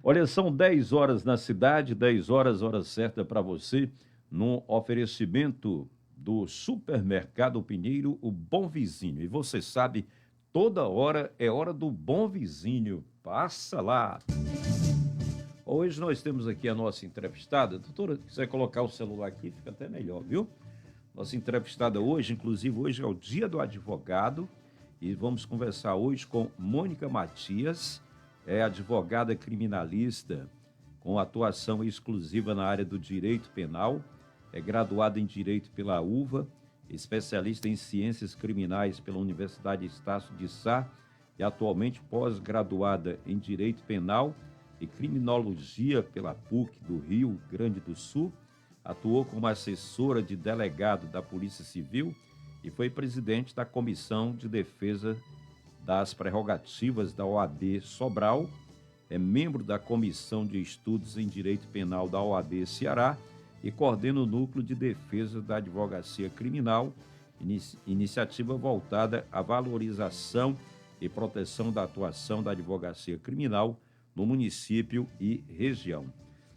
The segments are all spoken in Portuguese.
Olha, são 10 horas na cidade, 10 horas, hora certa para você, no oferecimento do Supermercado Pinheiro, o Bom Vizinho. E você sabe, toda hora é hora do Bom Vizinho. Passa lá. Hoje nós temos aqui a nossa entrevistada. Doutora, se quiser colocar o celular aqui, fica até melhor, viu? Nossa entrevistada hoje, inclusive hoje é o Dia do Advogado, e vamos conversar hoje com Mônica Matias, é advogada criminalista com atuação exclusiva na área do direito penal, é graduada em Direito pela UVA, especialista em Ciências Criminais pela Universidade Estácio de Sá e atualmente pós-graduada em Direito Penal e Criminologia pela PUC do Rio Grande do Sul, atuou como assessora de delegado da Polícia Civil e foi presidente da Comissão de Defesa das Prerrogativas da OAB Sobral, é membro da Comissão de Estudos em Direito Penal da OAB Ceará e coordena o Núcleo de Defesa da Advocacia Criminal, iniciativa voltada à valorização e proteção da atuação da advocacia criminal no município e região.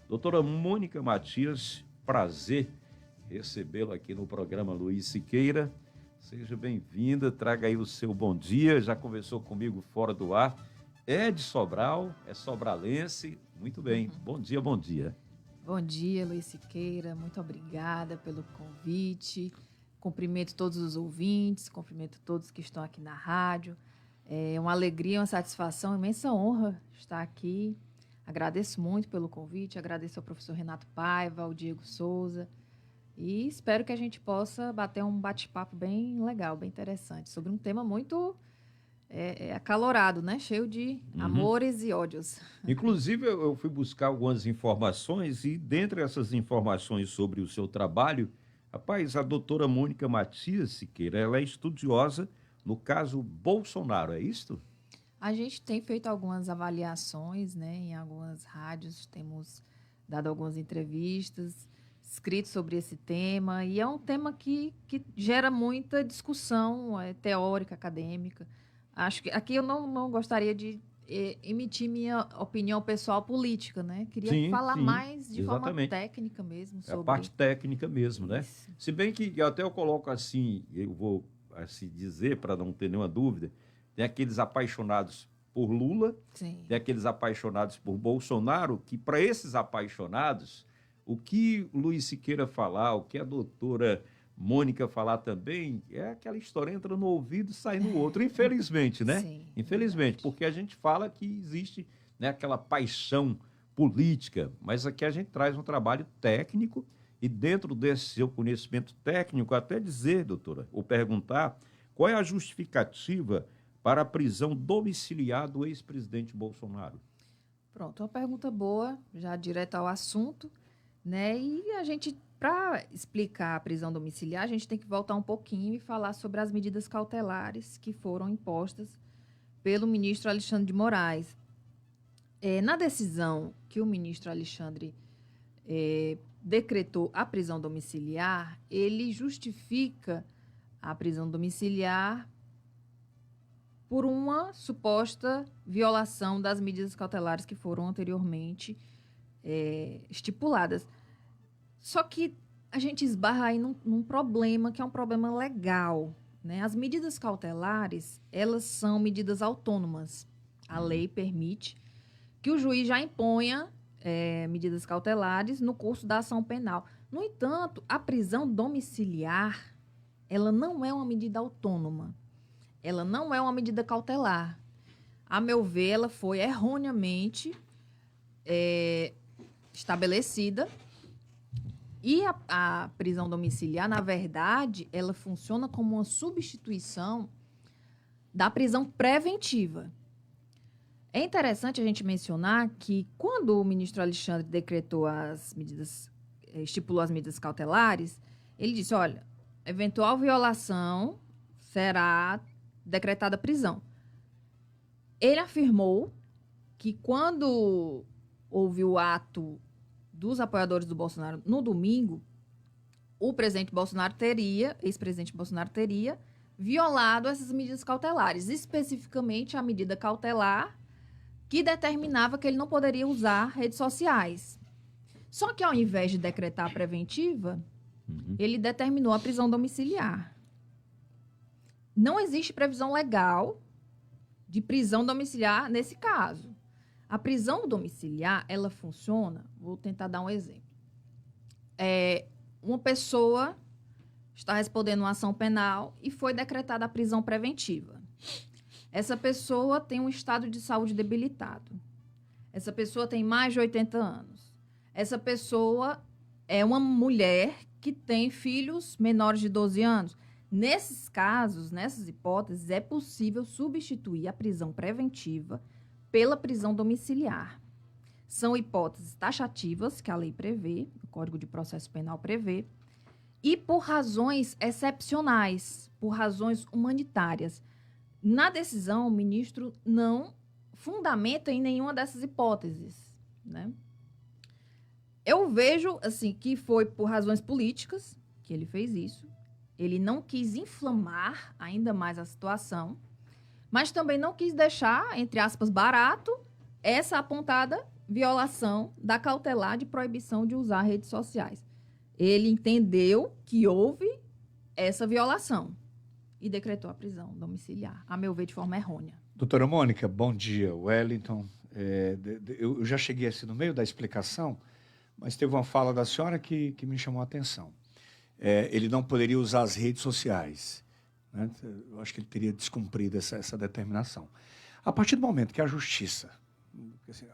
Doutora Mônica Matias, prazer recebê-la aqui no programa Luiz Siqueira. Seja bem-vinda, traga aí o seu bom dia, já conversou comigo fora do ar. É de Sobral, é sobralense, muito bem. Bom dia, bom dia. Bom dia, Luiz Siqueira, muito obrigada pelo convite. Cumprimento todos os ouvintes, cumprimento todos que estão aqui na rádio. É uma alegria, uma satisfação, uma imensa honra estar aqui. Agradeço muito pelo convite, agradeço ao professor Renato Paiva, ao Diego Souza, e espero que a gente possa bater um bate-papo bem legal, bem interessante, sobre um tema muito acalorado, né? Cheio de amores e ódios. Inclusive, eu fui buscar algumas informações e, dentre essas informações sobre o seu trabalho, rapaz, a doutora Mônica Matias Siqueira, ela é estudiosa no caso Bolsonaro, é isto? A gente tem feito algumas avaliações, né, em algumas rádios, temos dado algumas entrevistas, escrito sobre esse tema, e é um tema que gera muita discussão teórica, acadêmica. Acho que aqui eu não gostaria de emitir minha opinião pessoal política, né? Queria falar mais de exatamente. Forma técnica mesmo. Sobre... É a parte técnica mesmo, né? Isso. Se bem que até eu coloco assim, eu vou assim dizer, para não ter nenhuma dúvida, tem aqueles apaixonados por Lula, Sim. Tem aqueles apaixonados por Bolsonaro, que para esses apaixonados, o que o Luiz Siqueira falar, o que a doutora Mônica falar também, é aquela história, entra no ouvido e sai no outro, infelizmente, né? Sim, infelizmente, verdade. Porque a gente fala que existe, né, aquela paixão política, mas aqui a gente traz um trabalho técnico e dentro desse seu conhecimento técnico, até dizer, doutora, ou perguntar, qual é a justificativa para a prisão domiciliar do ex-presidente Bolsonaro? Pronto, uma pergunta boa, já direto ao assunto, né? E a gente, para explicar a prisão domiciliar, a gente tem que voltar um pouquinho e falar sobre as medidas cautelares que foram impostas pelo ministro Alexandre de Moraes. Na decisão que o ministro Alexandre decretou a prisão domiciliar, ele justifica a prisão domiciliar por uma suposta violação das medidas cautelares que foram anteriormente estipuladas. Só que a gente esbarra aí num problema que é um problema legal, né? As medidas cautelares, elas são medidas autônomas. A lei permite que o juiz já imponha medidas cautelares no curso da ação penal. No entanto, a prisão domiciliar, ela não é uma medida autônoma. Ela não é uma medida cautelar. A meu ver, ela foi erroneamente estabelecida. E a prisão domiciliar, na verdade, ela funciona como uma substituição da prisão preventiva. É interessante a gente mencionar que quando o ministro Alexandre decretou estipulou as medidas cautelares, ele disse, olha, eventual violação será decretada prisão. Ele afirmou que quando houve o ato dos apoiadores do Bolsonaro no domingo, o ex-presidente Bolsonaro teria violado essas medidas cautelares, especificamente a medida cautelar que determinava que ele não poderia usar redes sociais. Só que, ao invés de decretar a preventiva, ele determinou a prisão domiciliar. Não existe previsão legal de prisão domiciliar nesse caso. A prisão domiciliar, ela funciona... Vou tentar dar um exemplo. Uma pessoa está respondendo uma ação penal e foi decretada a prisão preventiva. Essa pessoa tem um estado de saúde debilitado. Essa pessoa tem mais de 80 anos. Essa pessoa é uma mulher que tem filhos menores de 12 anos. Nesses casos, nessas hipóteses, é possível substituir a prisão preventiva pela prisão domiciliar. São hipóteses taxativas que a lei prevê, o Código de Processo Penal prevê, e por razões excepcionais, por razões humanitárias. Na decisão, o ministro não fundamenta em nenhuma dessas hipóteses, né? Eu vejo assim, que foi por razões políticas que ele fez isso. Ele não quis inflamar ainda mais a situação, mas também não quis deixar, entre aspas, barato, essa apontada violação da cautelar de proibição de usar redes sociais. Ele entendeu que houve essa violação e decretou a prisão domiciliar, a meu ver, de forma errônea. Doutora Mônica, bom dia. Wellington, eu já cheguei assim no meio da explicação, mas teve uma fala da senhora que me chamou a atenção. Ele não poderia usar as redes sociais, né? Eu acho que ele teria descumprido essa determinação. A partir do momento que a justiça, assim,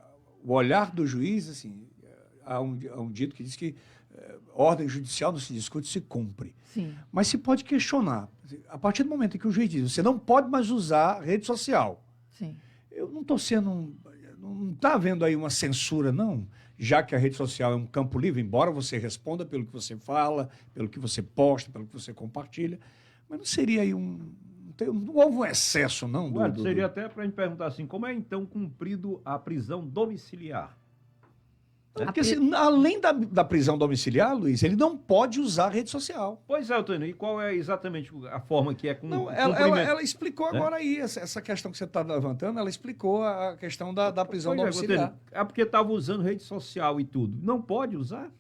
o olhar do juiz, assim, há um dito que diz que ordem judicial não se discute, se cumpre. Sim. Mas se pode questionar. A partir do momento em que o juiz diz, você não pode mais usar rede social. Sim. Eu não estou sendo... Não está havendo aí uma censura, não. Já que a rede social é um campo livre, embora você responda pelo que você fala, pelo que você posta, pelo que você compartilha, mas não seria aí não houve um excesso, não? Seria até para a gente perguntar assim, como é então cumprido a prisão domiciliar? Porque assim, além da prisão domiciliar, Luiz, ele não pode usar a rede social. Pois é, Antônio, e qual é exatamente a forma que é Não, ela explicou agora aí, essa questão que você está levantando, ela explicou a questão da prisão domiciliar. É porque estava usando rede social e tudo. Não pode usar?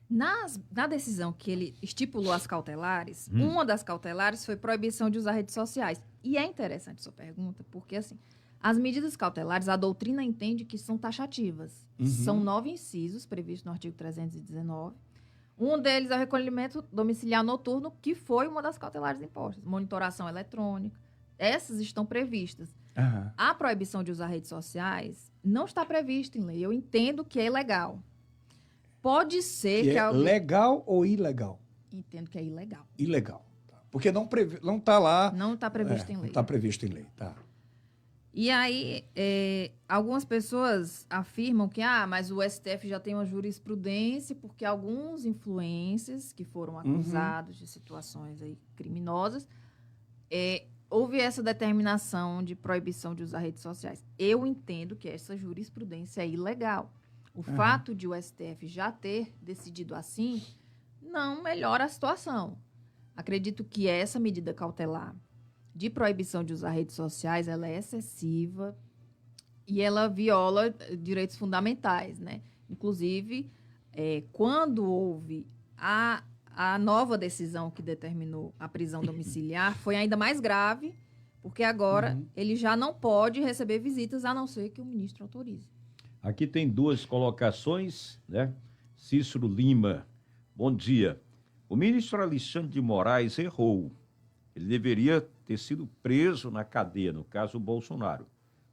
Na decisão que ele estipulou as cautelares, uma das cautelares foi proibição de usar redes sociais. E é interessante sua pergunta, porque assim, as medidas cautelares, a doutrina entende que são taxativas. São 9 incisos previstos no artigo 319. Um deles é o recolhimento domiciliar noturno, que foi uma das cautelares impostas. Monitoração eletrônica. Essas estão previstas. Uhum. A proibição de usar redes sociais não está prevista em lei. Eu entendo que é ilegal. Pode ser que alguém... legal ou ilegal? Entendo que é ilegal. Ilegal. Porque não está lá... Não está previsto em lei. Não está previsto em lei, tá. E aí, algumas pessoas afirmam que, mas o STF já tem uma jurisprudência porque alguns influencers que foram acusados de situações aí criminosas, houve essa determinação de proibição de usar redes sociais. Eu entendo que essa jurisprudência é ilegal. O fato de o STF já ter decidido assim não melhora a situação. Acredito que essa medida cautelar de proibição de usar redes sociais, ela é excessiva e ela viola direitos fundamentais, né? Inclusive, quando houve a nova decisão que determinou a prisão domiciliar, foi ainda mais grave, porque agora ele já não pode receber visitas, a não ser que o ministro autorize. Aqui tem 2 colocações, né? Cícero Lima, bom dia. O ministro Alexandre de Moraes errou. Ele deveria ter sido preso na cadeia, no caso o Bolsonaro,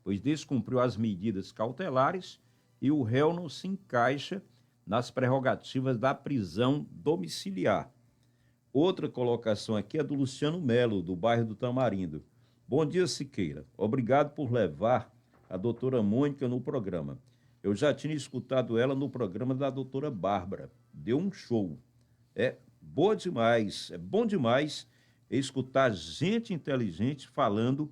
pois descumpriu as medidas cautelares e o réu não se encaixa nas prerrogativas da prisão domiciliar. Outra colocação aqui é do Luciano Melo, do bairro do Tamarindo. Bom dia, Siqueira. Obrigado por levar a doutora Mônica no programa. Eu já tinha escutado ela no programa da doutora Bárbara. Deu um show. É bom demais escutar gente inteligente falando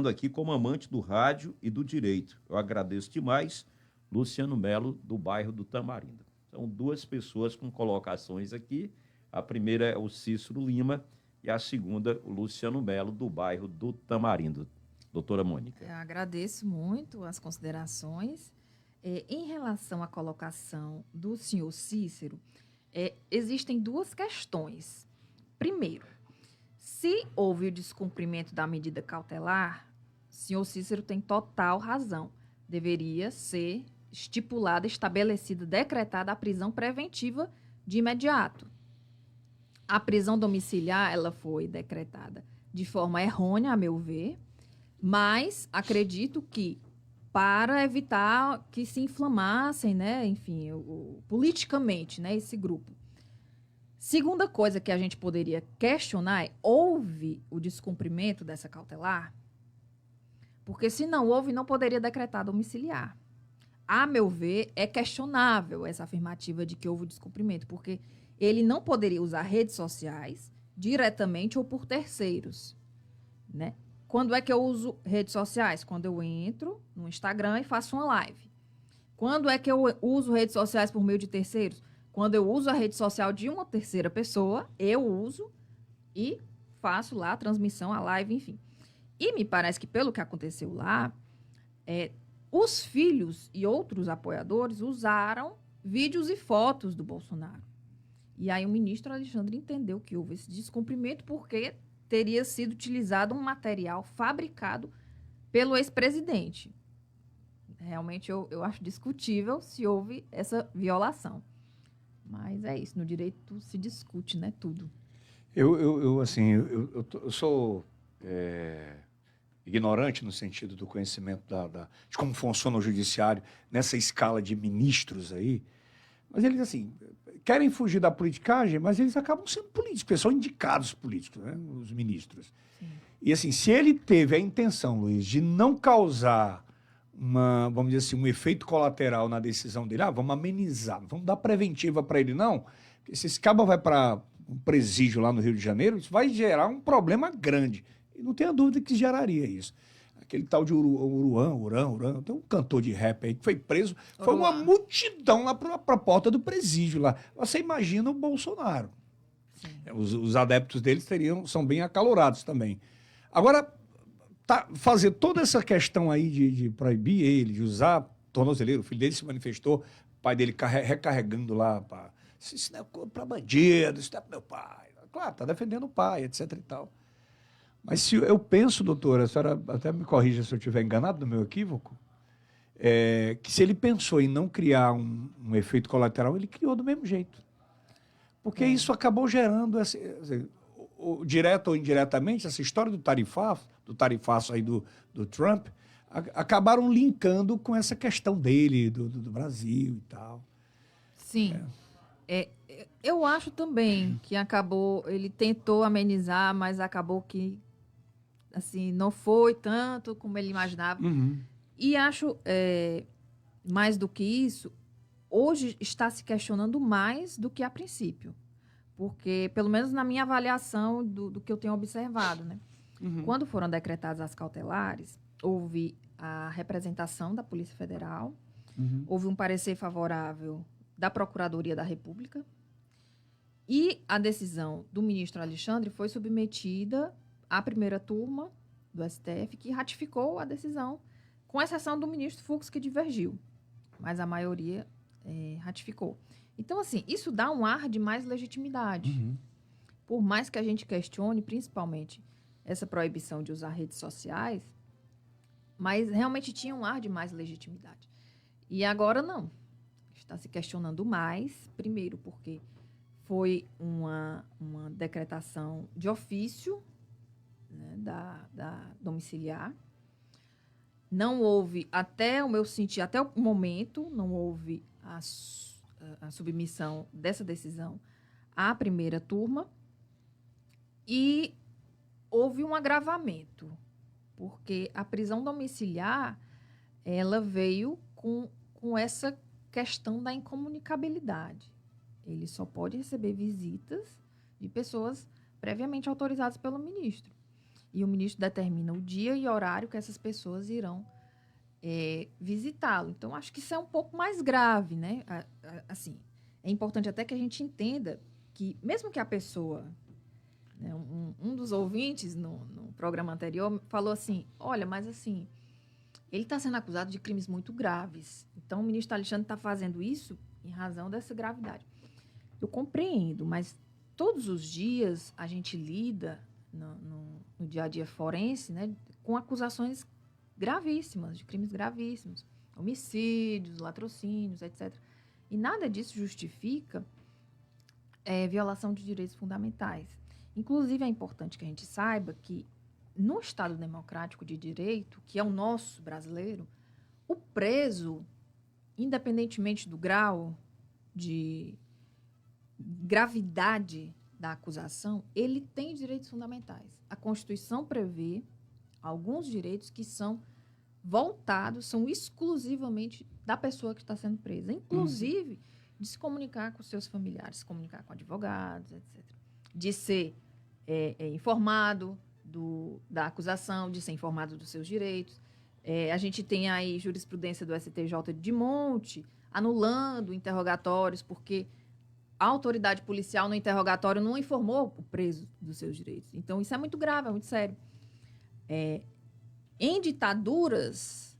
aqui como amante do rádio e do direito. Eu agradeço demais, Luciano Melo, do bairro do Tamarindo. São 2 pessoas com colocações aqui. A primeira é o Cícero Lima e a segunda, o Luciano Melo, do bairro do Tamarindo. doutora Mônica. Eu agradeço muito as considerações. Em relação à colocação do senhor Cícero, existem duas questões. Primeiro, se houve o descumprimento da medida cautelar, o senhor Cícero tem total razão. Deveria ser estipulada, estabelecida, decretada a prisão preventiva de imediato. A prisão domiciliar, ela foi decretada de forma errônea, a meu ver, mas acredito que para evitar que se inflamassem, né, enfim, politicamente, né, esse grupo. Segunda coisa que a gente poderia questionar é, houve o descumprimento dessa cautelar? Porque se não houve, não poderia decretar domiciliar. A meu ver, é questionável essa afirmativa de que houve o descumprimento, porque ele não poderia usar redes sociais diretamente ou por terceiros, né? Quando é que eu uso redes sociais? Quando eu entro no Instagram e faço uma live. Quando é que eu uso redes sociais por meio de terceiros? Quando eu uso a rede social de uma terceira pessoa, eu uso e faço lá a transmissão, a live, enfim. E me parece que, pelo que aconteceu lá, os filhos e outros apoiadores usaram vídeos e fotos do Bolsonaro. E aí o ministro Alexandre entendeu que houve esse descumprimento porque teria sido utilizado um material fabricado pelo ex-presidente. Realmente eu acho discutível se houve essa violação. Mas é isso, no direito se discute, né, tudo. Eu sou ignorante no sentido do conhecimento de como funciona o judiciário nessa escala de ministros aí, mas eles, assim, querem fugir da politicagem, mas eles acabam sendo políticos, porque são indicados políticos, né, os ministros. Sim. E, assim, se ele teve a intenção, Luiz, de não causar vamos dizer assim, um efeito colateral na decisão dele, vamos amenizar, não vamos dar preventiva para ele, não, porque se esse cabo vai para um presídio lá no Rio de Janeiro, isso vai gerar um problema grande. E não tenha dúvida que geraria isso. Aquele tal de Uruan, tem um cantor de rap aí que foi preso, foi uma multidão lá para a porta do presídio lá. Você imagina o Bolsonaro. Os adeptos deles são bem acalorados também. Agora, fazer toda essa questão aí de proibir ele, de usar tornozeleiro, o filho dele se manifestou, o pai dele recarregando lá, isso não é para bandido, isso não é para meu pai. Claro, está defendendo o pai, etc e tal. Mas se eu penso, doutora, a senhora até me corrija se eu estiver enganado no meu equívoco, que se ele pensou em não criar um efeito colateral, ele criou do mesmo jeito. Porque isso acabou gerando, direto ou indiretamente, essa história do tarifaço aí do Trump, acabaram linkando com essa questão dele, do Brasil e tal. Sim. Eu acho também que ele tentou amenizar, mas acabou que assim, não foi tanto como ele imaginava. Uhum. E acho, mais do que isso, hoje está se questionando mais do que a princípio. Porque, pelo menos na minha avaliação do que eu tenho observado, né? Uhum. Quando foram decretadas as cautelares, houve a representação da Polícia Federal, houve um parecer favorável da Procuradoria da República e a decisão do ministro Alexandre foi submetida à primeira turma do STF, que ratificou a decisão, com exceção do ministro Fux, que divergiu, mas a maioria ratificou. Então, assim, isso dá um ar de mais legitimidade. Uhum. Por mais que a gente questione, principalmente, essa proibição de usar redes sociais, mas realmente tinha um ar de mais legitimidade. E agora não. Está se questionando mais, primeiro porque foi uma decretação de ofício, né, da domiciliar. Não houve, até o momento, não houve a submissão dessa decisão à primeira turma e houve um agravamento, porque a prisão domiciliar, ela veio com essa questão da incomunicabilidade. Ele só pode receber visitas de pessoas previamente autorizadas pelo ministro. E o ministro determina o dia e horário que essas pessoas irão visitá-lo. Então, acho que isso é um pouco mais grave, né? Assim, é importante até que a gente entenda que, mesmo que a pessoa né, um dos ouvintes no programa anterior falou assim, olha, mas assim, ele está sendo acusado de crimes muito graves. Então, o ministro Alexandre está fazendo isso em razão dessa gravidade. Eu compreendo, mas todos os dias a gente lida no dia a dia forense, né, com acusações gravíssimas, de crimes gravíssimos, homicídios, latrocínios, etc. E nada disso justifica violação de direitos fundamentais. Inclusive, é importante que a gente saiba que no Estado Democrático de Direito, que é o nosso brasileiro, o preso, independentemente do grau de gravidade da acusação, ele tem direitos fundamentais. A Constituição prevê alguns direitos que são voltados, são exclusivamente da pessoa que está sendo presa, inclusive de se comunicar com seus familiares, se comunicar com advogados, etc. De ser informado da acusação, de ser informado dos seus direitos. A gente tem aí jurisprudência do STJ de monte, anulando interrogatórios, porque a autoridade policial no interrogatório não informou o preso dos seus direitos. Então, isso é muito grave, é muito sério. Em ditaduras,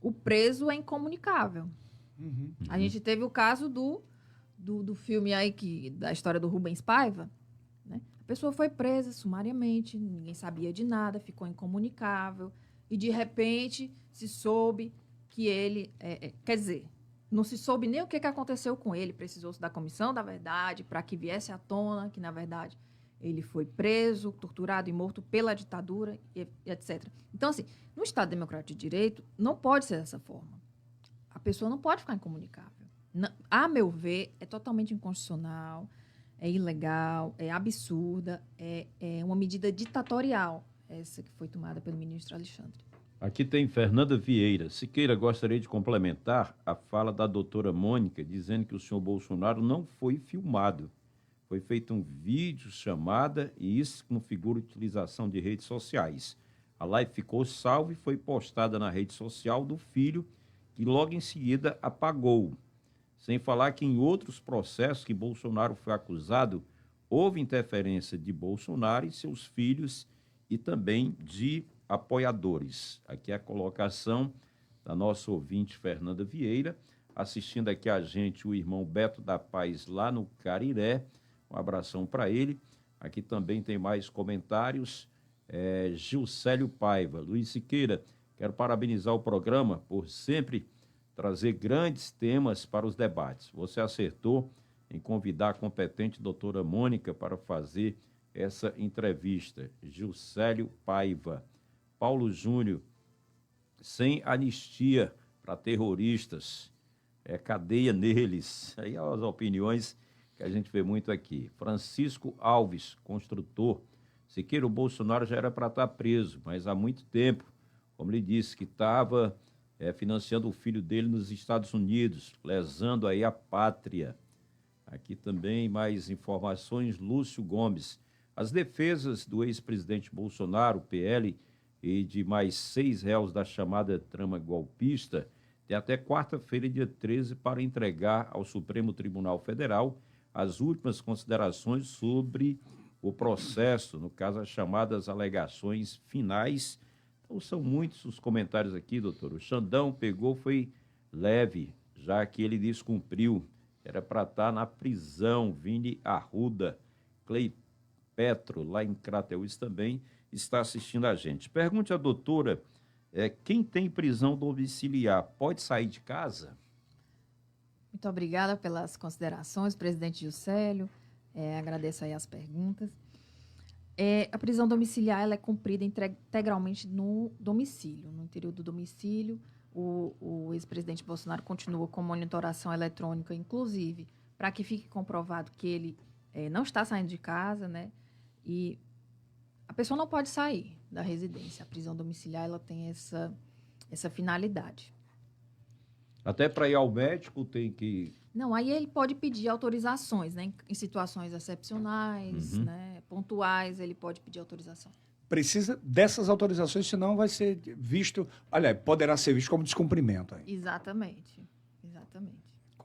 o preso é incomunicável. A gente teve o caso do filme aí, da história do Rubens Paiva, né? A pessoa foi presa sumariamente, ninguém sabia de nada, ficou incomunicável, e de repente se soube que ele... quer dizer, não se soube nem o que aconteceu com ele, precisou-se da comissão da verdade para que viesse à tona que, na verdade, ele foi preso, torturado e morto pela ditadura, etc. Então, assim, no Estado Democrático de Direito, não pode ser dessa forma. A pessoa não pode ficar incomunicável. A meu ver, é totalmente inconstitucional, é ilegal, é absurda, é uma medida ditatorial, essa que foi tomada pelo ministro Alexandre. Aqui tem Fernanda Vieira. Siqueira, gostaria de complementar a fala da doutora Mônica, dizendo que o senhor Bolsonaro não foi filmado. Foi feito um vídeo chamada e isso configura utilização de redes sociais. A live ficou salva e foi postada na rede social do filho, que logo em seguida apagou. Sem falar que em outros processos que Bolsonaro foi acusado, houve interferência de Bolsonaro e seus filhos e também de apoiadores. Aqui é a colocação da nossa ouvinte Fernanda Vieira, assistindo aqui a gente o irmão Beto da Paz lá no Cariré. Um abração para ele. Aqui também tem mais comentários. Gilcélio Paiva. Luiz Siqueira, quero parabenizar o programa por sempre trazer grandes temas para os debates. Você acertou em convidar a competente doutora Mônica para fazer essa entrevista. Gilcélio Paiva. Paulo Júnior, sem anistia para terroristas, cadeia neles. Aí as opiniões que a gente vê muito aqui. Francisco Alves, construtor. Siqueira, o Bolsonaro já era para estar preso, mas há muito tempo, como ele disse, que estava financiando o filho dele nos Estados Unidos, lesando aí a pátria. Aqui também mais informações, Lúcio Gomes. As defesas do ex-presidente Bolsonaro, PL, e de mais 6 réus da chamada trama golpista, tem até quarta-feira, dia 13, para entregar ao Supremo Tribunal Federal as últimas considerações sobre o processo, no caso, as chamadas alegações finais. Então, são muitos os comentários aqui, doutor. O Xandão pegou, foi leve, já que ele descumpriu. Era para estar na prisão. Vini Arruda, Clay Petro, lá em Crateús também, está assistindo a gente. Pergunte à doutora, quem tem prisão domiciliar pode sair de casa? Muito obrigada pelas considerações, presidente Gilcélio. Agradeço aí as perguntas. A prisão domiciliar ela é cumprida integralmente no domicílio. No interior do domicílio, o ex-presidente Bolsonaro continua com monitoração eletrônica, inclusive, para que fique comprovado que ele não está saindo de casa, né? E a pessoa não pode sair da residência. A prisão domiciliar ela tem essa finalidade. Até para ir ao médico tem que... Não, aí ele pode pedir autorizações, né? Em situações excepcionais, né? Pontuais, ele pode pedir autorização. Precisa dessas autorizações, senão vai ser visto... Olha, poderá ser visto como descumprimento. Aí. Exatamente.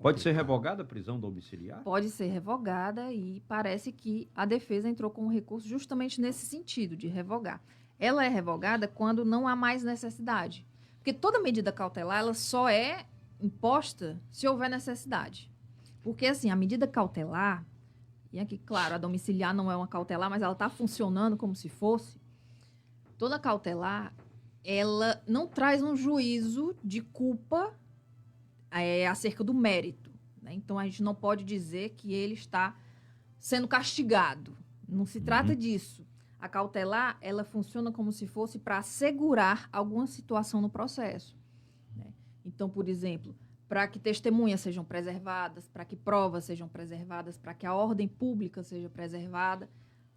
Pode ser revogada a prisão domiciliar? Pode ser revogada e parece que a defesa entrou com um recurso justamente nesse sentido, de revogar. Ela é revogada quando não há mais necessidade. Porque toda medida cautelar, ela só é imposta se houver necessidade. Porque, assim, a medida cautelar, e aqui, claro, a domiciliar não é uma cautelar, mas ela está funcionando como se fosse. Toda cautelar, ela não traz um juízo de culpa acerca do mérito, né? Então, a gente não pode dizer que ele está sendo castigado. Não se trata disso. A cautelar, ela funciona como se fosse para assegurar alguma situação no processo, né? Então, por exemplo, para que testemunhas sejam preservadas, para que provas sejam preservadas, para que a ordem pública seja preservada,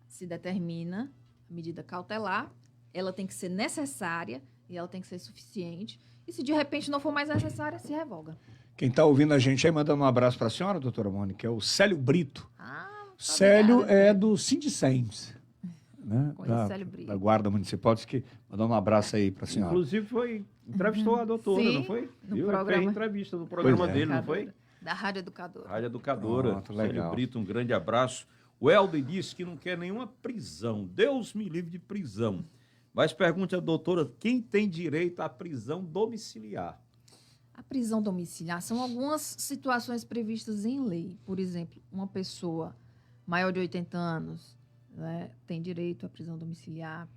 se determina a medida cautelar, ela tem que ser necessária e ela tem que ser suficiente. E se de repente não for mais necessária, se revoga. Quem está ouvindo a gente aí, mandando um abraço para a senhora, doutora Mônica, é o Célio Brito. Célio É do Sindicems, né? Conheço Célio Brito. Da Guarda Municipal, disse que mandou um abraço aí para a senhora. Inclusive, entrevistou a doutora, Sim, não foi? no Ele programa. fez entrevista no programa dele, não foi? Da Rádio Educadora. Rádio Educadora. Pronto, Célio legal. Brito, um grande abraço. O Helder disse que não quer nenhuma prisão. Deus me livre de prisão. Mas pergunte à doutora quem tem direito à prisão domiciliar. A prisão domiciliar são algumas situações previstas em lei. Por exemplo, uma pessoa maior de 80 anos, né, tem direito à prisão domiciliar.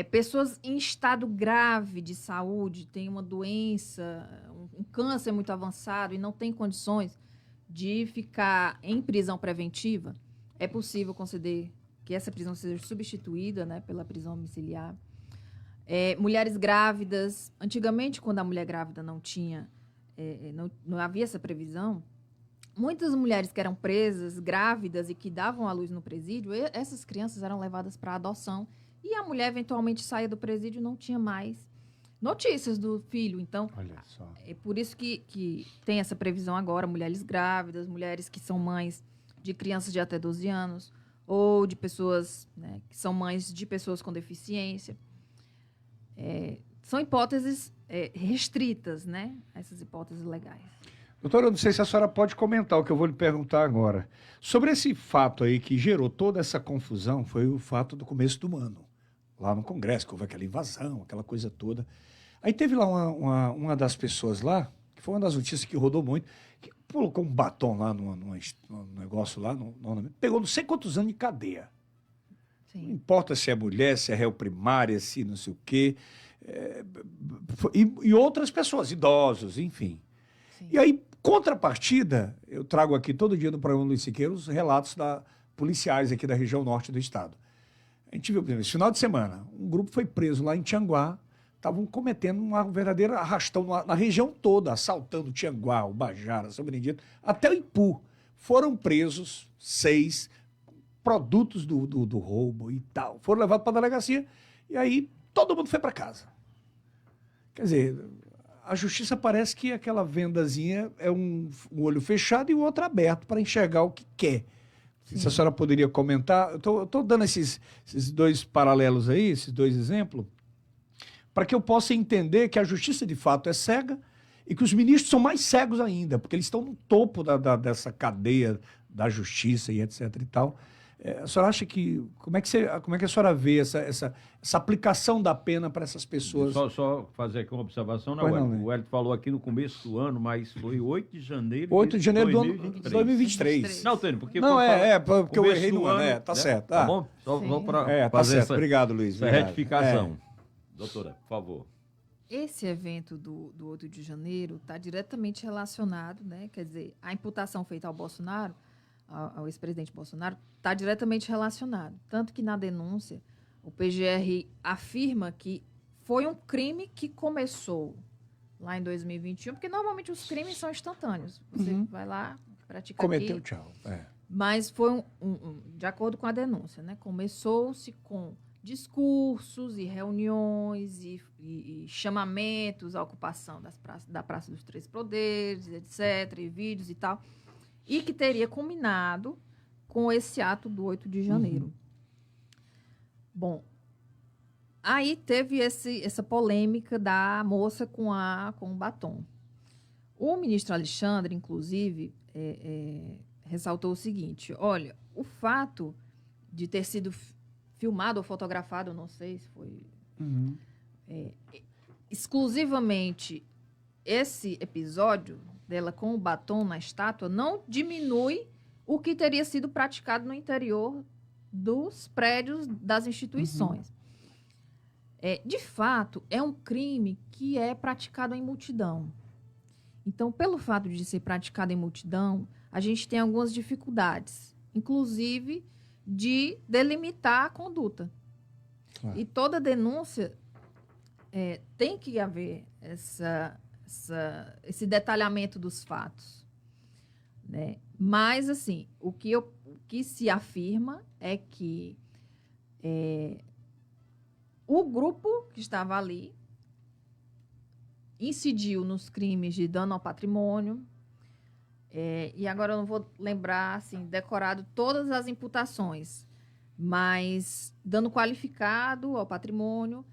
Pessoas em estado grave de saúde, têm uma doença, um câncer muito avançado e não têm condições de ficar em prisão preventiva, é possível conceder que essa prisão seja substituída, né, pela prisão domiciliar. Mulheres grávidas, antigamente, quando a mulher grávida não tinha, não havia essa previsão, muitas mulheres que eram presas, grávidas e que davam à luz no presídio, essas crianças eram levadas para adoção e a mulher eventualmente saía do presídio e não tinha mais notícias do filho. Então, Olha só. é por isso que tem essa previsão agora, mulheres grávidas, mulheres que são mães de crianças de até 12 anos, ou de pessoas, né, que são mães de pessoas com deficiência. São hipóteses restritas, né? Essas hipóteses legais. Doutora, eu não sei se a senhora pode comentar o que eu vou lhe perguntar agora. Sobre esse fato aí que gerou toda essa confusão, foi o fato do começo do ano, lá no Congresso, que houve aquela invasão, aquela coisa toda. Aí teve lá uma das pessoas lá, que foi uma das notícias que rodou muito, que colocou um batom lá num negócio lá, pegou não sei quantos anos de cadeia. Não Sim. importa se é mulher, se é réu primária, se não sei o quê. E outras pessoas, idosos, enfim. Sim. E aí, contrapartida, eu trago aqui todo dia no programa Luiz Siqueira os relatos policiais aqui da região norte do estado. A gente viu, por exemplo, esse final de semana, um grupo foi preso lá em Tianguá, estavam cometendo uma verdadeira arrastão na região toda, assaltando Tianguá, Ubajara, São Benedito, até o Ipu. Foram presos 6 produtos do roubo e tal. Foram levados para a delegacia e aí todo mundo foi para casa. Quer dizer, a justiça parece que aquela vendazinha é um olho fechado e o outro aberto para enxergar o que quer. Se a senhora poderia comentar, eu estou dando esses dois paralelos aí, esses dois exemplos, para que eu possa entender que a justiça de fato é cega e que os ministros são mais cegos ainda, porque eles estão no topo dessa cadeia da justiça e etc e tal. A senhora acha que... Como é que a senhora vê essa aplicação da pena para essas pessoas? Só fazer aqui uma observação, né, Pois não, Wellington? né? O Wellington falou aqui no começo do ano, mas foi 8 de janeiro 8 de janeiro do ano 2023. 2023. Não, Tênis, porque... Não, porque eu começo errei do no ano, tá né? certo. Tá Ah. bom? Só Sim. para Tá fazer certo. Obrigado, Luiz. essa Obrigado. retificação. Doutora, por favor. Esse evento do 8 de janeiro está diretamente relacionado, né? Quer dizer, a imputação feita ao Bolsonaro, ao ex-presidente Bolsonaro, está diretamente relacionado. Tanto que na denúncia, o PGR afirma que foi um crime que começou lá em 2021, porque normalmente os crimes são instantâneos. Você vai lá, pratica Cometeu, aqui, tchau. mas foi de acordo com a denúncia, né? Começou-se com discursos e reuniões e chamamentos à ocupação da Praça dos Três Poderes, etc., e vídeos e tal, e que teria culminado com esse ato do 8 de janeiro. Bom, aí teve essa polêmica da moça com o batom. O ministro Alexandre, inclusive, ressaltou o seguinte: olha, o fato de ter sido filmado ou fotografado, não sei se foi exclusivamente esse episódio dela com o batom na estátua, não diminui o que teria sido praticado no interior dos prédios das instituições. De fato, é um crime que é praticado em multidão. Então, pelo fato de ser praticado em multidão, a gente tem algumas dificuldades, inclusive de delimitar a conduta. Claro. E toda denúncia tem que haver esse detalhamento dos fatos, né? Mas, assim, o que se afirma é que o grupo que estava ali incidiu nos crimes de dano ao patrimônio, e agora eu não vou lembrar, assim, decorado todas as imputações, mas dano qualificado ao patrimônio,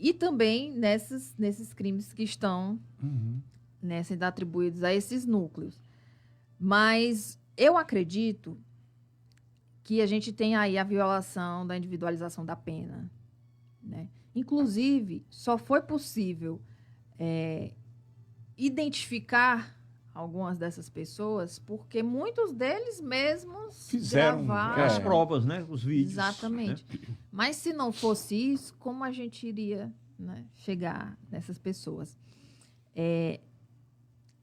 e também nesses crimes que estão sendo atribuídos a esses núcleos. Mas eu acredito que a gente tem aí a violação da individualização da pena, né? Inclusive, só foi possível identificar algumas dessas pessoas porque muitos deles mesmos Fizeram gravaram. As provas, né? Os vídeos. Exatamente. Né? Mas se não fosse isso, como a gente iria, né, chegar nessas pessoas?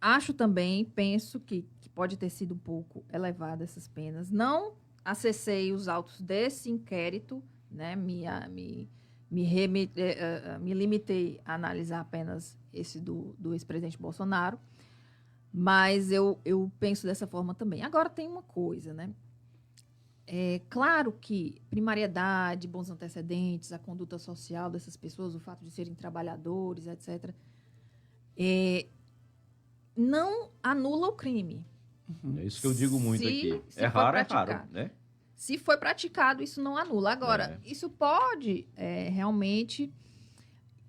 Acho também, penso que pode ter sido um pouco elevada essas penas. Não acessei os autos desse inquérito, né? Me limitei a analisar apenas esse do ex-presidente Bolsonaro, mas eu penso dessa forma também. Agora, tem uma coisa, né? É claro que primariedade, bons antecedentes, a conduta social dessas pessoas, o fato de serem trabalhadores, etc., não anula o crime. É isso que eu digo muito aqui. É raro, né? Se foi praticado, isso não anula. Agora, isso pode realmente,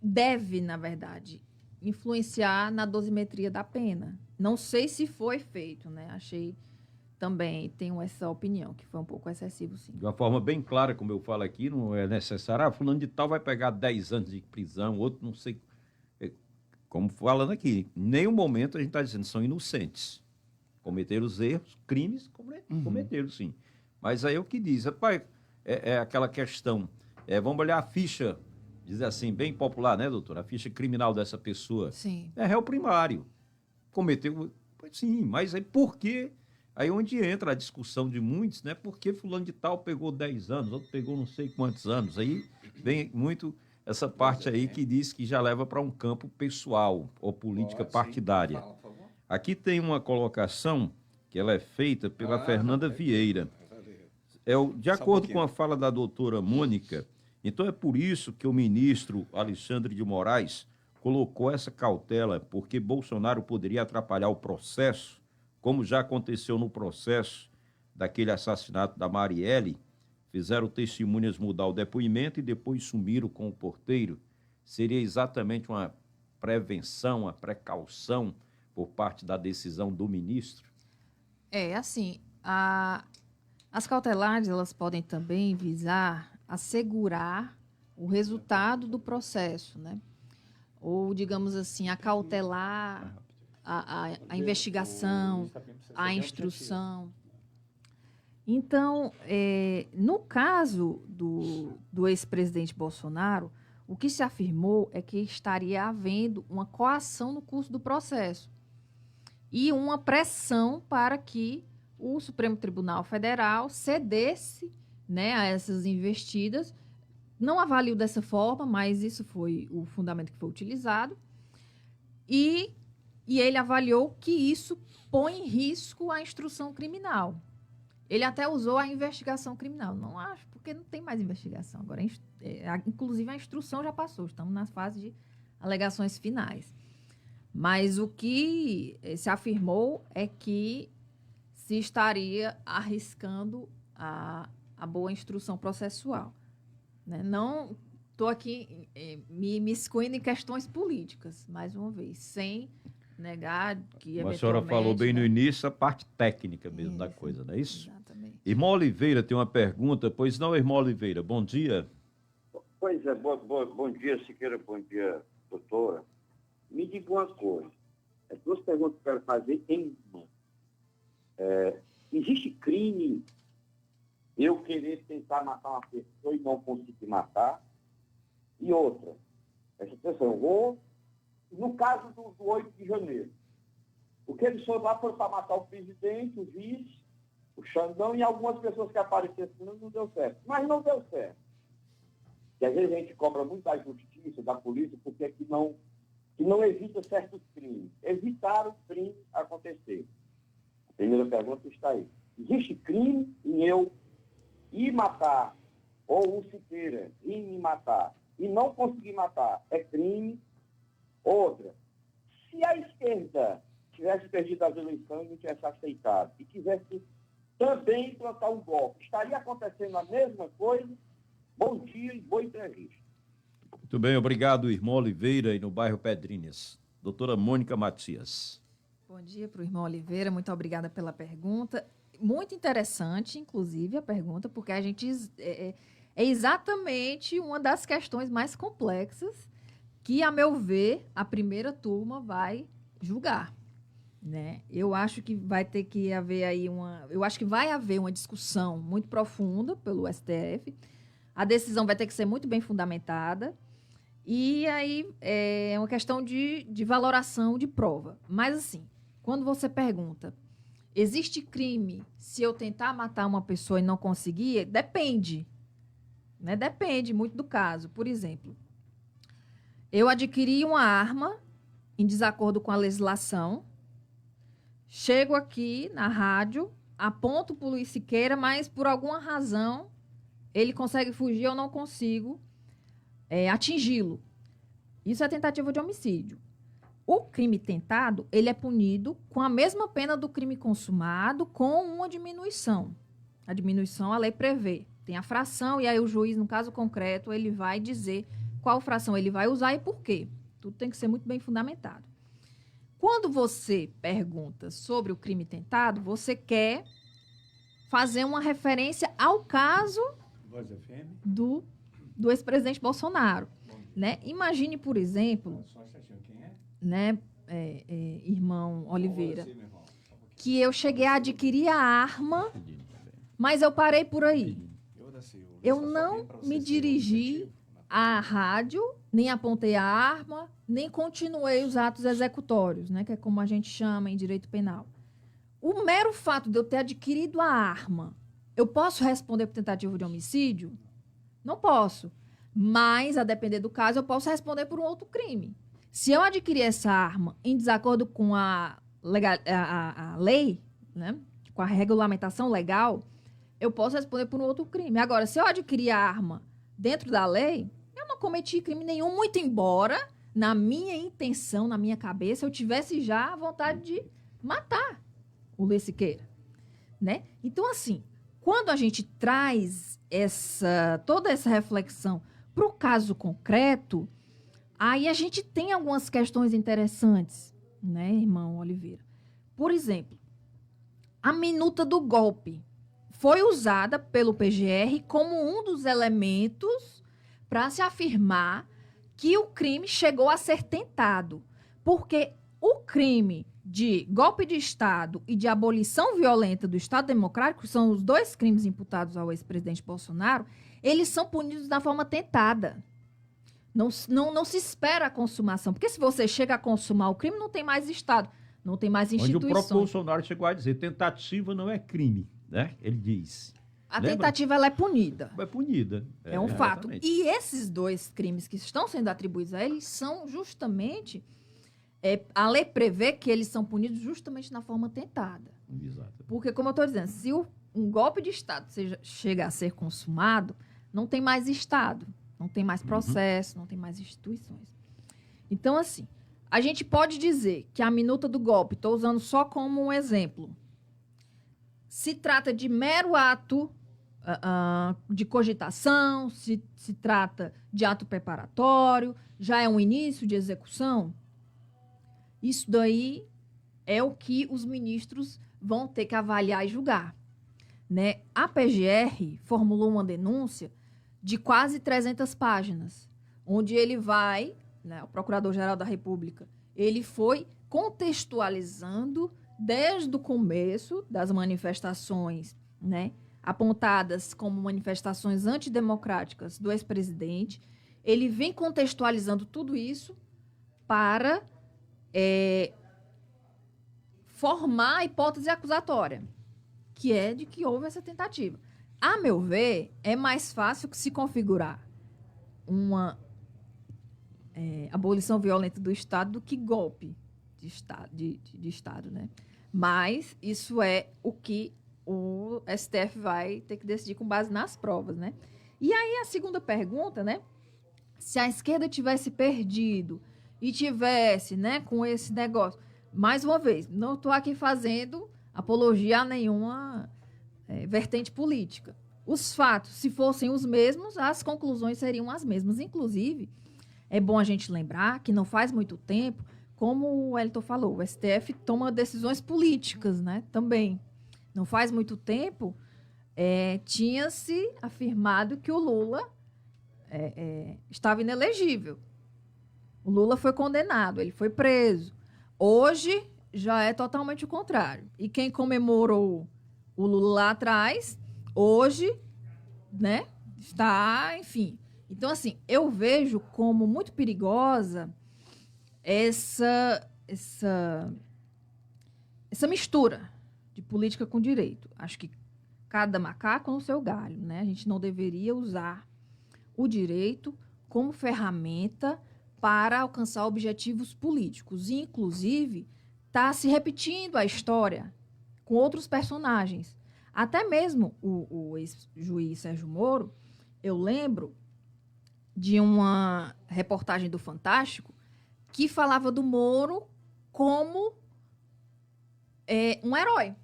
deve, na verdade, influenciar na dosimetria da pena. Não sei se foi feito, né? Achei também, tenho essa opinião, que foi um pouco excessivo, sim. De uma forma bem clara, como eu falo aqui, não é necessário. Fulano de tal vai pegar 10 anos de prisão, outro não sei. Como falando aqui, em nenhum momento a gente está dizendo que são inocentes. Cometeram os erros, crimes, cometeram sim. Mas aí é o que diz, rapaz, é aquela questão, vamos olhar a ficha, dizer assim, bem popular, né, doutor? A ficha criminal dessa pessoa. Sim. É réu primário. Cometeu, sim, mas aí por quê? Aí onde entra a discussão de muitos, né? Por que fulano de tal pegou 10 anos, outro pegou não sei quantos anos. Aí vem muito essa parte aí que diz que já leva para um campo pessoal ou política partidária. Aqui tem uma colocação que ela é feita pela Fernanda Vieira. De acordo com a fala da doutora Mônica, então é por isso que o ministro Alexandre de Moraes colocou essa cautela, porque Bolsonaro poderia atrapalhar o processo, como já aconteceu no processo daquele assassinato da Marielle. Fizeram testemunhas mudar o depoimento e depois sumiram com o porteiro. Seria exatamente uma prevenção, uma precaução por parte da decisão do ministro? Assim, as cautelares, elas podem também visar assegurar o resultado do processo, né? Ou, digamos assim, acautelar a investigação, a instrução. Então, no caso do ex-presidente Bolsonaro, o que se afirmou é que estaria havendo uma coação no curso do processo e uma pressão para que o Supremo Tribunal Federal cedesse, né, a essas investidas. Não avalio dessa forma, mas isso foi o fundamento que foi utilizado. E ele avaliou que isso põe em risco a instrução criminal. Ele até usou a investigação criminal. Não acho, porque não tem mais investigação. Agora, inclusive, a instrução já passou. Estamos na fase de alegações finais. Mas o que se afirmou é que se estaria arriscando a boa instrução processual. Né? Não estou aqui me excluindo em questões políticas, mais uma vez, sem negar que Como a senhora falou bem no né? início, a parte técnica mesmo da Isso, coisa, não é isso? Exatamente. Irmão Oliveira tem uma pergunta. Pois não, irmão Oliveira, bom dia. Pois é, bom dia, Siqueira, bom dia, doutora. Me diga uma coisa, duas perguntas que eu quero fazer em uma. Existe crime eu querer tentar matar uma pessoa e não conseguir matar? E outra, essa atenção, eu vou, no caso do 8 de janeiro, o que eles foram lá foi para matar o presidente, o vice, o Xandão e algumas pessoas que apareceram, não deu certo. Mas não deu certo. E às vezes a gente cobra muito da justiça, da polícia, porque é que não evita certos crimes. Evitaram o crime acontecer. A primeira pergunta está aí. Existe crime em eu ir matar, ou o Siqueira ir me matar, e não conseguir matar? É crime? Outra, se a esquerda tivesse perdido as eleições e não tivesse aceitado, e tivesse também implantar um golpe, estaria acontecendo a mesma coisa? Bom dia e boa entrevista. Muito bem, obrigado, irmão Oliveira, e no bairro Pedrinhas. Doutora Mônica Matias. Bom dia para o irmão Oliveira, muito obrigada pela pergunta. Muito interessante, inclusive, a pergunta, porque a gente é exatamente uma das questões mais complexas que, a meu ver, a primeira turma vai julgar, né? Eu acho que vai ter que haver aí eu acho que vai haver uma discussão muito profunda pelo STF. A decisão vai ter que ser muito bem fundamentada. E aí é uma questão de valoração de prova. Mas, assim, quando você pergunta, existe crime se eu tentar matar uma pessoa e não conseguir? Depende. Né? Depende muito do caso. Por exemplo, eu adquiri uma arma em desacordo com a legislação, chego aqui na rádio, aponto para o Luiz Siqueira, mas por alguma razão ele consegue fugir, eu não consigo atingi-lo. Isso é tentativa de homicídio. O crime tentado, ele é punido com a mesma pena do crime consumado, com uma diminuição. A diminuição, a lei prevê. Tem a fração, e aí o juiz, no caso concreto, ele vai dizer qual fração ele vai usar e por quê. Tudo tem que ser muito bem fundamentado. Quando você pergunta sobre o crime tentado, você quer fazer uma referência ao caso do ex-presidente Bolsonaro. Né? Imagine, por exemplo, né, irmão Oliveira, que eu cheguei a adquirir a arma, mas eu parei por aí. Eu não me dirigi à rádio, nem apontei a arma, nem continuei os atos executórios, né, que é como a gente chama em direito penal. O mero fato de eu ter adquirido a arma, eu posso responder por tentativa de homicídio? Não posso. Mas, a depender do caso, eu posso responder por um outro crime. Se eu adquirir essa arma em desacordo com a lei, né, com a regulamentação legal, eu posso responder por um outro crime. Agora, se eu adquirir a arma dentro da lei, eu não cometi crime nenhum, muito embora, na minha intenção, na minha cabeça, eu tivesse já a vontade de matar o Luiz Siqueira. Né? Então, assim, quando a gente traz toda essa reflexão para o caso concreto, aí a gente tem algumas questões interessantes, né, irmão Oliveira? Por exemplo, a minuta do golpe foi usada pelo PGR como um dos elementos para se afirmar que o crime chegou a ser tentado. Porque o crime de golpe de Estado e de abolição violenta do Estado Democrático, que são os dois crimes imputados ao ex-presidente Bolsonaro, eles são punidos da forma tentada. Não se espera a consumação. Porque se você chega a consumar o crime, não tem mais Estado, não tem mais instituições. Onde o próprio Bolsonaro chegou a dizer, tentativa não é crime, né? Ele diz. A tentativa, ela é punida. É punida. É um fato. E esses dois crimes que estão sendo atribuídos a eles são justamente... a lei prevê que eles são punidos justamente na forma tentada. Exato. Porque, como eu estou dizendo, se um golpe de Estado chega a ser consumado, não tem mais Estado, não tem mais processo, não tem mais instituições. Então, assim, a gente pode dizer que a minuta do golpe, estou usando só como um exemplo, se trata de mero ato de cogitação, se trata de ato preparatório, já é um início de execução. Isso daí é o que os ministros vão ter que avaliar e julgar, né? A PGR formulou uma denúncia de quase 300 páginas, onde ele vai, né, o Procurador-Geral da República, ele foi contextualizando desde o começo das manifestações, né, apontadas como manifestações antidemocráticas do ex-presidente. Ele vem contextualizando tudo isso para formar a hipótese acusatória, que é de que houve essa tentativa. A meu ver, é mais fácil que se configurar uma abolição violenta do Estado do que golpe de Estado, né? Mas isso é o que o STF vai ter que decidir com base nas provas, né? E aí a segunda pergunta, né? Se a esquerda tivesse perdido e tivesse, né, com esse negócio... Mais uma vez, não estou aqui fazendo apologia a nenhuma vertente política. Os fatos, se fossem os mesmos, as conclusões seriam as mesmas. Inclusive, é bom a gente lembrar que não faz muito tempo, como o Wellington falou, o STF toma decisões políticas, né, também. Não faz muito tempo, tinha-se afirmado que o Lula estava inelegível. O Lula foi condenado, ele foi preso. Hoje já é totalmente o contrário. E quem comemorou o Lula lá atrás, hoje, né, está, enfim. Então, assim, eu vejo como muito perigosa essa mistura de política com direito. Acho que cada macaco no seu galho, né? A gente não deveria usar o direito como ferramenta para alcançar objetivos políticos. E, inclusive, está se repetindo a história com outros personagens. Até mesmo o ex-juiz Sérgio Moro, eu lembro de uma reportagem do Fantástico que falava do Moro como um herói.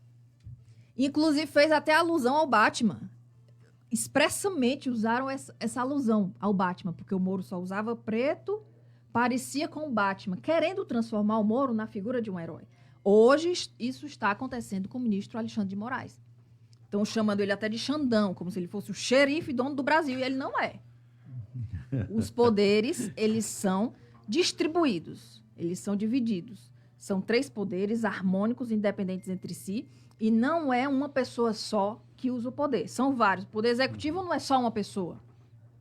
Inclusive, fez até alusão ao Batman. Expressamente usaram essa alusão ao Batman, porque o Moro só usava preto, parecia com o Batman, querendo transformar o Moro na figura de um herói. Hoje, isso está acontecendo com o ministro Alexandre de Moraes. Estão chamando ele até de Xandão, como se ele fosse o xerife dono do Brasil, e ele não é. Os poderes, eles são distribuídos, eles são divididos. São 3 poderes harmônicos, independentes entre si, e não é uma pessoa só que usa o poder. São vários. O poder executivo não é só uma pessoa.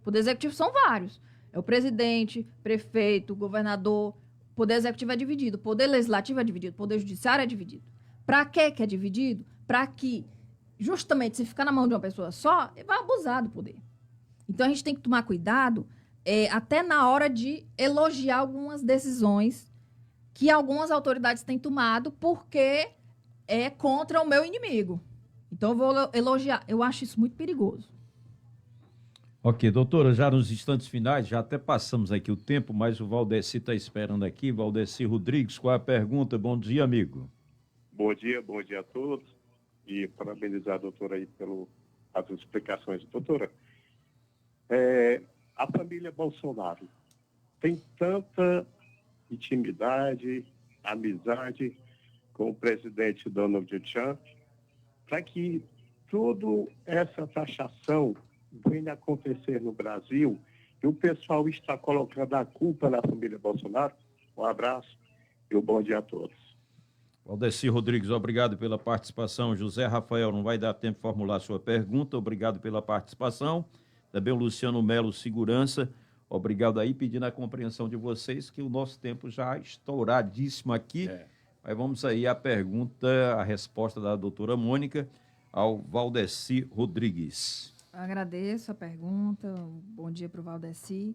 O poder executivo são vários. É o presidente, prefeito, governador. O poder executivo é dividido. O poder legislativo é dividido. O poder judiciário é dividido. Para que é dividido? Para que, justamente, se ficar na mão de uma pessoa só, vai abusar do poder. Então, a gente tem que tomar cuidado até na hora de elogiar algumas decisões que algumas autoridades têm tomado porque é contra o meu inimigo. Então, eu vou elogiar. Eu acho isso muito perigoso. Ok, doutora, já nos instantes finais, já até passamos aqui o tempo, mas o Valdeci está esperando aqui. Valdeci Rodrigues, qual é a pergunta? Bom dia, amigo. Bom dia a todos. E parabenizar a doutora aí pelas explicações. Doutora, a família Bolsonaro tem tanta intimidade, amizade com o presidente Donald Trump, para que toda essa taxação venha acontecer no Brasil e o pessoal está colocando a culpa na família Bolsonaro. Um abraço e um bom dia a todos. Valdeci Rodrigues, obrigado pela participação. José Rafael, não vai dar tempo de formular sua pergunta, obrigado pela participação. Também o Luciano Melo, segurança, obrigado aí, pedindo a compreensão de vocês, que o nosso tempo já estouradíssimo aqui. Mas vamos aí à pergunta, a resposta da doutora Mônica ao Valdeci Rodrigues. Eu agradeço a pergunta, um bom dia para o Valdeci.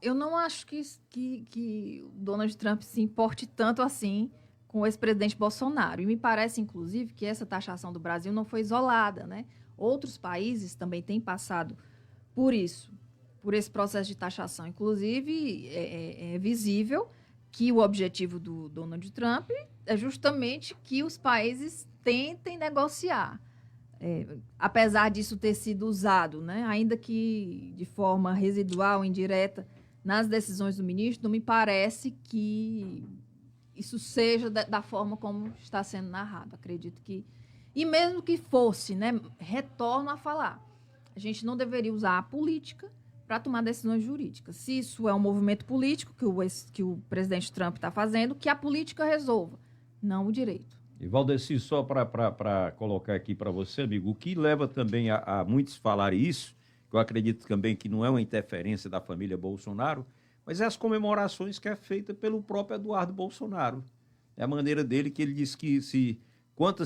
Eu não acho que o Donald Trump se importe tanto assim com o ex-presidente Bolsonaro. E me parece, inclusive, que essa taxação do Brasil não foi isolada, né? Outros países também têm passado por isso, por esse processo de taxação. Inclusive, é visível que o objetivo do Donald Trump é justamente que os países tentem negociar. Apesar disso ter sido usado, né, ainda que de forma residual, indireta, nas decisões do ministro, não me parece que isso seja da forma como está sendo narrado. Acredito que... E mesmo que fosse, né, retorno a falar, a gente não deveria usar a política para tomar decisões jurídicas. Se isso é um movimento político que o presidente Trump está fazendo, que a política resolva, não o direito. E, Valdeci, só para colocar aqui para você, amigo, o que leva também a muitos falarem isso, que eu acredito também que não é uma interferência da família Bolsonaro, mas é as comemorações que é feita pelo próprio Eduardo Bolsonaro. É a maneira dele que ele diz que quanto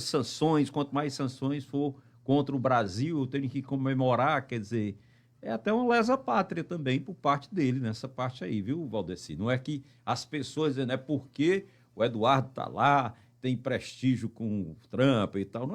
mais sanções for contra o Brasil, eu tenho que comemorar, quer dizer, é até uma lesa-pátria também por parte dele, nessa parte aí, viu, Valdeci? Não é que as pessoas dizem, porque o Eduardo está lá, tem prestígio com o Trump e tal.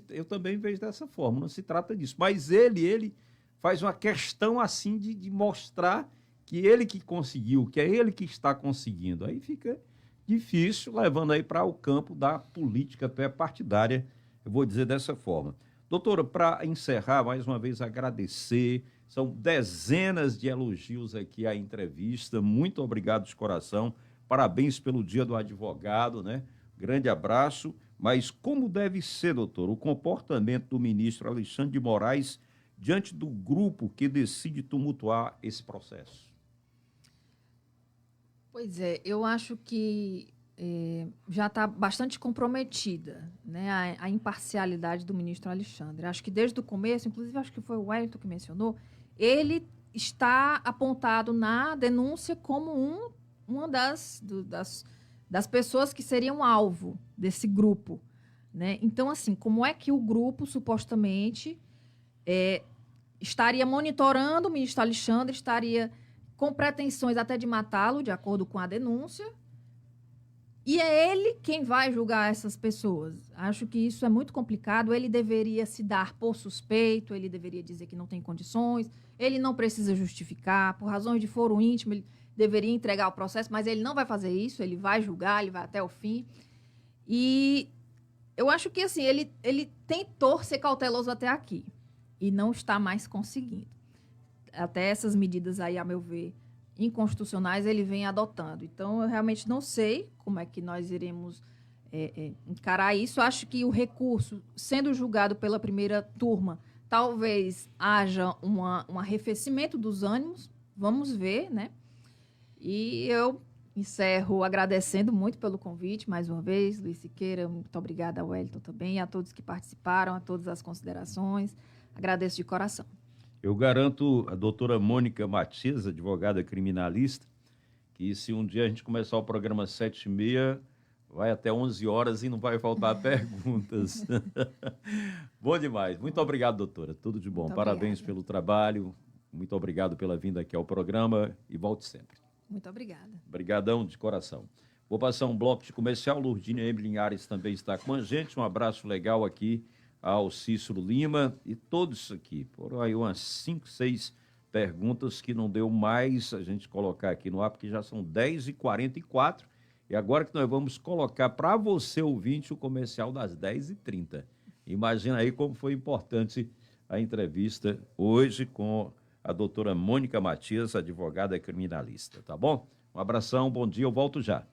Eu também vejo dessa forma, não se trata disso. Mas ele faz uma questão assim de mostrar que ele que conseguiu, que é ele que está conseguindo. Aí fica difícil, levando aí para o campo da política até partidária, eu vou dizer dessa forma. Doutora, para encerrar, mais uma vez agradecer, são dezenas de elogios aqui à entrevista, muito obrigado de coração, parabéns pelo Dia do Advogado, né? Grande abraço, mas como deve ser, doutor, o comportamento do ministro Alexandre de Moraes diante do grupo que decide tumultuar esse processo? Pois é, eu acho que já está bastante comprometida, né, a imparcialidade do ministro Alexandre. Acho que desde o começo, inclusive acho que foi o Wellington que mencionou, ele está apontado na denúncia como uma das pessoas que seriam alvo desse grupo, né? Então, assim, como é que o grupo supostamente estaria monitorando o ministro Alexandre, estaria com pretensões até de matá-lo, de acordo com a denúncia, e é ele quem vai julgar essas pessoas. Acho que isso é muito complicado. Ele deveria se dar por suspeito, ele deveria dizer que não tem condições, ele não precisa justificar, por razões de foro íntimo, ele deveria entregar o processo, mas ele não vai fazer isso, ele vai julgar, ele vai até o fim. E eu acho que, assim, ele tentou ser cauteloso até aqui e não está mais conseguindo. Até essas medidas aí, a meu ver, inconstitucionais, ele vem adotando. Então, eu realmente não sei como é que nós iremos encarar isso. Acho que o recurso, sendo julgado pela primeira turma, talvez haja um arrefecimento dos ânimos. Vamos ver, né? E eu encerro agradecendo muito pelo convite, mais uma vez, Luiz Siqueira, muito obrigada ao Wellington também, a todos que participaram, a todas as considerações. Agradeço de coração. Eu garanto a doutora Mônica Matias, advogada criminalista, que se um dia a gente começar o programa às 7h30, vai até 11 horas e não vai faltar perguntas. Bom demais. Muito obrigado, doutora. Tudo de bom. Muito Parabéns obrigada. pelo trabalho. Muito obrigado pela vinda aqui ao programa e volte sempre. Muito obrigada. Obrigadão de coração. Vou passar um bloco de comercial. Lourdinha Emily Linhares também está com a gente. Um abraço legal aqui ao Cícero Lima e todos aqui. Foram aí umas 5, 6 perguntas que não deu mais a gente colocar aqui no ar, porque já são 10h44. E agora que nós vamos colocar para você, ouvinte, o comercial das 10h30. Imagina aí como foi importante a entrevista hoje com a doutora Mônica Matias, advogada criminalista, tá bom? Um abração, bom dia, eu volto já.